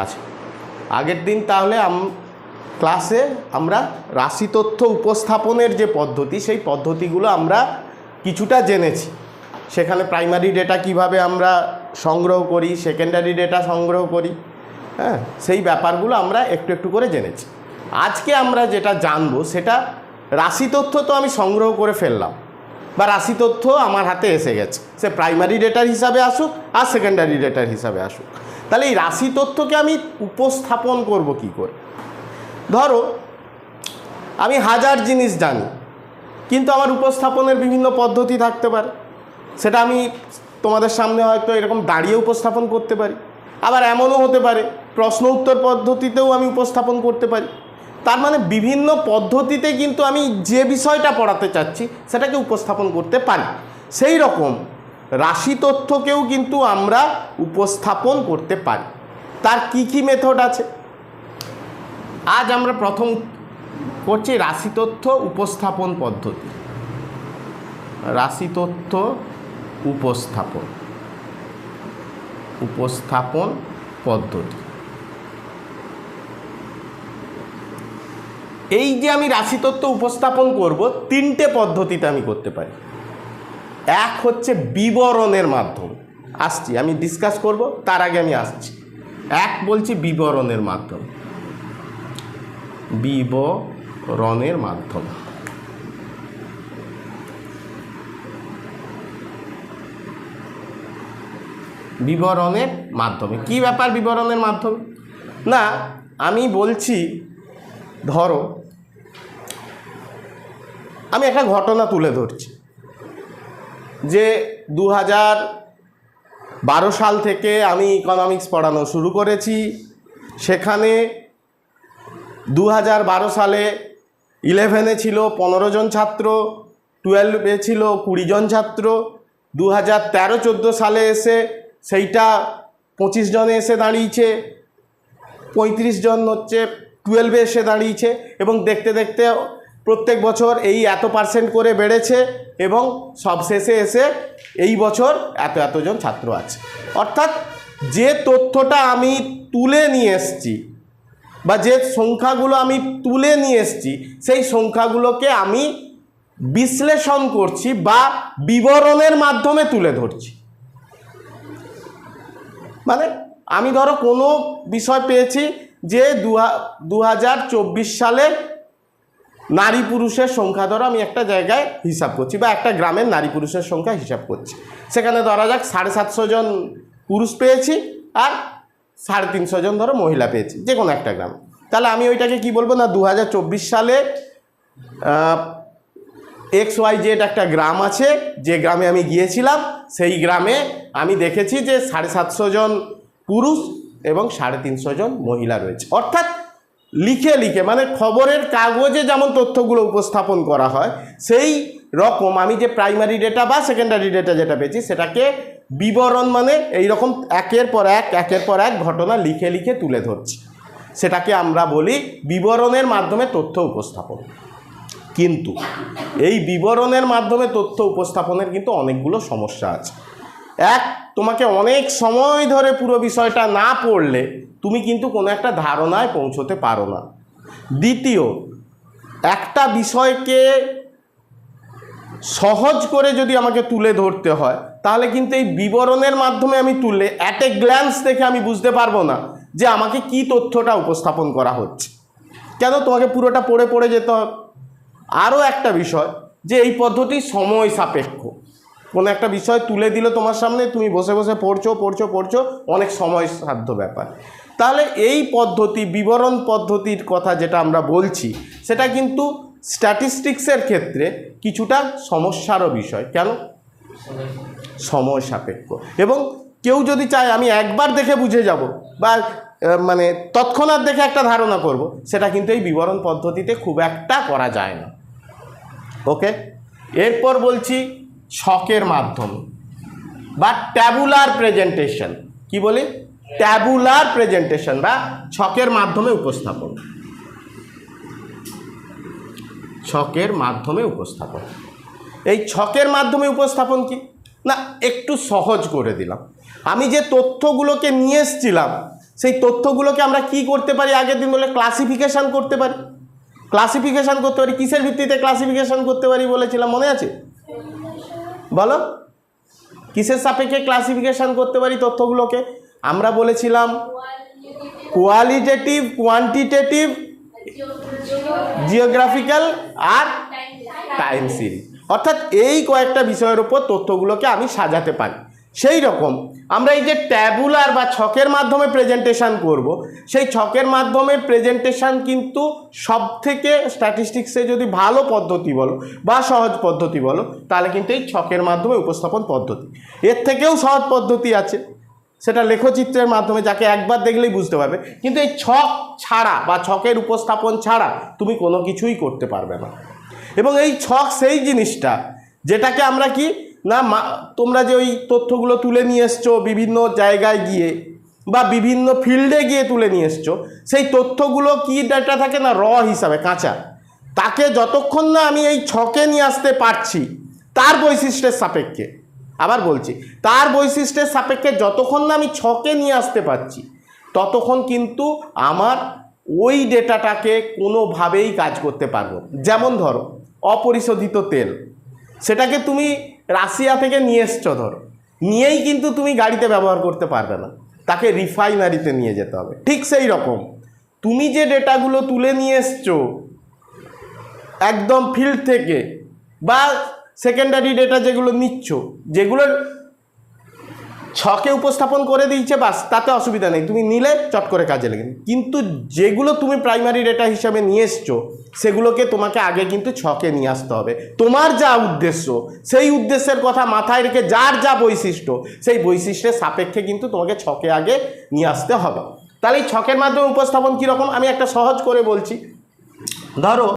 আচ্ছা, আগের দিন তাহলে ক্লাসে আমরা রাশি তথ্য উপস্থাপনের যে পদ্ধতি, সেই পদ্ধতিগুলো আমরা কিছুটা জেনেছি। সেখানে প্রাইমারি ডেটা কিভাবে আমরা সংগ্রহ করি, সেকেন্ডারি ডেটা সংগ্রহ করি, হ্যাঁ, সেই ব্যাপারগুলো আমরা একটু একটু করে জেনেছি। আজকে আমরা যেটা জানবো সেটা রাশি তথ্য তো আমি সংগ্রহ করে ফেললাম, বা রাশি তথ্য আমার হাতে এসে গেছে, সে প্রাইমারি ডেটার হিসাবে আসুক আর সেকেন্ডারি ডেটার হিসাবে আসুক। তাহলে এই রাশি তথ্যকে আমি উপস্থাপন করব কি করে? ধরো আমি 1000 জিনিস জানি, কিন্তু আমার উপস্থাপনের বিভিন্ন পদ্ধতি থাকতে পারে। সেটা আমি তোমাদের সামনে হয়তো এরকম দাঁড়িয়ে উপস্থাপন করতে পারি, আবার এমনও হতে পারে প্রশ্ন উত্তর পদ্ধতিতেও আমি উপস্থাপন করতে পারি। তার মানে বিভিন্ন পদ্ধতিতে কিন্তু আমি যে বিষয়টা পড়াতে চাচ্ছি সেটাকে উপস্থাপন করতে পারি। সেই রকম রাশি তথ্যকেও কিন্তু আমরা উপস্থাপন করতে পারি। তার কি কি মেথড আছে? আজ আমরা প্রথম করছি রাশি তথ্য উপস্থাপন পদ্ধতি। রাশি তথ্য উপস্থাপন পদ্ধতি। এই যে আমি রাশি তথ্য উপস্থাপন করব, 3টে পদ্ধতিতে আমি করতে পারি। এক হচ্ছে বিবরণের মাধ্যমে। আসছি, আমি ডিসকাস করব, তার আগে আমি আসছি। এক বলছি বিবরণের মাধ্যমে। বিবরণের মাধ্যমে বিবরণের মাধ্যমে কি ব্যাপার? বিবরণের মাধ্যমে না, আমি বলছি ধরো আমি একটা ঘটনা তুলে ধরছি যে 2012 সাল থেকে আমি ইকোনমিক্স পড়ানো শুরু করেছি। সেখানে 2012 সালে 11-এ ছিল 15 জন ছাত্র, 12-এ ছিল 20 জন ছাত্র। 2013-14 সালে এসে সেইটা 25 জনে এসে দাঁড়িয়েছে, 35 জন হচ্ছে 12-এ এসে দাঁড়িয়েছে, এবং দেখতে দেখতে প্রত্যেক বছর এই এত% করে বেড়েছে, এবং সবশেষে এসে এই বছর এতজন ছাত্র আছে। অর্থাৎ যে তথ্যটা আমি তুলে নিয়ে এসেছি বা যে সংখ্যাগুলো আমি তুলে নিয়ে এসেছি, সেই সংখ্যাগুলোকে আমি বিশ্লেষণ করছি বা বিবরণের মাধ্যমে তুলে ধরছি। মানে আমি ধরো কোনো বিষয় পেয়েছি যে 2024 সালে নারী পুরুষের সংখ্যা ধরো আমি একটা জায়গায় হিসাব করছি, বা একটা গ্রামের নারী পুরুষের সংখ্যা হিসাব করছি। সেখানে ধরা যাক 750 জন পুরুষ পেয়েছি আর 350 জন ধরো মহিলা পেয়েছি, যে কোনো একটা গ্রামে। তাহলে আমি ওইটাকে কি বলবো না, 2024 সালে XYZ একটা গ্রাম আছে, যে গ্রামে আমি গিয়েছিলাম, সেই গ্রামে আমি দেখেছি যে 750 জন পুরুষ এবং 350 জন মহিলা রয়েছে। অর্থাৎ লিখে লিখে, মানে খবরের কাগজে যেমন তথ্যগুলো উপস্থাপন করা হয়, সেই রকম আমি যে প্রাইমারি ডেটা বা সেকেন্ডারি ডেটা যেটা পেয়েছি সেটাকে বিবরণ, মানে এই রকম একের পর এক ঘটনা লিখে লিখে তুলে ধরছি। সেটাকে আমরা বলি বিবরণের মাধ্যমে তথ্য উপস্থাপন। কিন্তু এই বিবরণের মাধ্যমে তথ্য উপস্থাপনের কিন্তু অনেকগুলো সমস্যা আছে। এক, তোমাকে অনেক সময় ধরে পুরো বিষয়টা না পড়লে তুমি কিন্তু কোনো একটা ধারণায় পৌঁছতে পারো না। দ্বিতীয়, একটা বিষয়কে সহজ করে যদি আমাকে তুলে ধরতে হয়, তাহলে কিন্তু এই বিবরণের মাধ্যমে আমি তুললে অ্যাট এ গ্ল্যান্স দেখে আমি বুঝতে পারবো না যে আমাকে কি তথ্যটা উপস্থাপন করা হচ্ছে। কেন? তোমাকে পুরোটা পড়ে পড়ে যেতে হবে। আরও একটা বিষয় যে এই পদ্ধতি সময় সাপেক্ষ। কোনো একটা বিষয় তুলে দিলে তোমার সামনে, তুমি বসে বসে পড়ছো, অনেক সময় সাধ্য ব্যাপার। তাহলে এই পদ্ধতি, বিবরণ পদ্ধতির কথা যেটা আমরা বলছি, সেটা কিন্তু স্ট্যাটিস্টিক্সের ক্ষেত্রে কিছুটা সমস্যারও বিষয়। কেন? সময় সাপেক্ষ। এবং কেউ যদি চায় আমি একবার দেখে বুঝে যাব বা মানে তৎক্ষণাৎ দেখে একটা ধারণা করব, সেটা কিন্তু এই বিবরণ পদ্ধতিতে খুব একটা করা যায় না। ওকে, এরপর বলছি ছকের মাধ্যমে বা ট্যাবুলার প্রেজেন্টেশন। কি বলি? ট্যাবুলার প্রেজেন্টেশন বা ছকের মাধ্যমে উপস্থাপন। ছকের মাধ্যমে উপস্থাপন। এই ছকের মাধ্যমে উপস্থাপন কি না, একটু সহজ করে দিলাম। আমি যে তথ্যগুলোকে নিয়ে এসেছিলাম সেই তথ্যগুলোকে আমরা কি করতে পারি, আগের দিন বলে ক্লাসিফিকেশন করতে পারি। ক্লাসিফিকেশন করতে পারি, কিসের ভিত্তিতে ক্লাসিফিকেশন করতে পারি বলেছিলাম, মনে আছে? বলো, কিসের সাপেক্ষে ক্লাসিফিকেশন করতে পারি তথ্যগুলোকে? আমরা বলেছিলাম কোয়ালিটেটিভ, কোয়ান্টিটেটিভ, জিওগ্রাফিক্যাল আর টাইম সিরিজ। অর্থাৎ এই কয়েকটা বিষয়ের উপর তথ্যগুলোকে আমি সাজাতে পারি। সেই রকম আমরা এই যে ট্যাবুলার বা ছকের মাধ্যমে প্রেজেন্টেশন করব, সেই ছকের মাধ্যমে প্রেজেন্টেশন কিন্তু সব থেকে স্ট্যাটিস্টিক্সে যদি ভালো পদ্ধতি বলো বা সহজ পদ্ধতি বলো, তাহলে কিন্তু এই ছকের মাধ্যমে উপস্থাপন পদ্ধতি। এর থেকেও সহজ পদ্ধতি আছে, সেটা লেখচিত্রের মাধ্যমে, যাকে একবার দেখলেই বুঝতে পারবে। কিন্তু এই ছক ছাড়া বা ছকের উপস্থাপন ছাড়া তুমি কোনো কিছুই করতে পারবে না। এবং এই ছক সেই জিনিসটা যেটাকে আমরা কি না, তোমরা যে ওই তথ্যগুলো তুলে নিয়ে এসছো বিভিন্ন জায়গায় গিয়ে বা বিভিন্ন ফিল্ডে গিয়ে তুলে নিয়ে এসছো, সেই তথ্যগুলো কি ডাটা থাকে না, র হিসাবে, কাঁচা। তাকে যতক্ষণ না আমি এই ছকে নিয়ে আসতে পারছি তার বৈশিষ্ট্যের সাপেক্ষে, আবার বলছি, তার বৈশিষ্ট্যের সাপেক্ষে যতক্ষণ না আমি ছকে নিয়ে আসতে পারছি, ততক্ষণ কিন্তু আমার ওই ডেটাটাকে কোনোভাবেই কাজ করতে পারবো। যেমন ধরো অপরিশোধিত তেল, সেটাকে তুমি রাশিয়া থেকে নিয়ে এসছো, ধরো নিয়েই কিন্তু তুমি গাড়িতে ব্যবহার করতে পারবে না, তাকে রিফাইনারিতে নিয়ে যেতে হবে। ঠিক সেই রকম তুমি যে ডেটাগুলো তুলে নিয়ে এসছো একদম ফিল্ড থেকে বা সেকেন্ডারি ডেটা যেগুলো নিচ্ছ, যেগুলোর ছকে উপস্থাপন করে দিয়েছে, বাস, তাতে অসুবিধা নেই, তুমি নিলে চট করে কাজে লেগে। কিন্তু যেগুলো তুমি প্রাইমারি ডেটা হিসাবে নিয়ে এসছো, সেগুলোকে তোমাকে আগে কিন্তু ছকে নিয়ে আসতে হবে। তোমার যা উদ্দেশ্য, সেই উদ্দেশ্যের কথা মাথায় রেখে যার যা বৈশিষ্ট্য, সেই বৈশিষ্ট্যের সাপেক্ষে কিন্তু তোমাকে ছকে আগে নিয়ে আসতে হবে। তাহলে এই ছকের মাধ্যমে উপস্থাপন কীরকম, আমি একটা সহজ করে বলছি। ধরো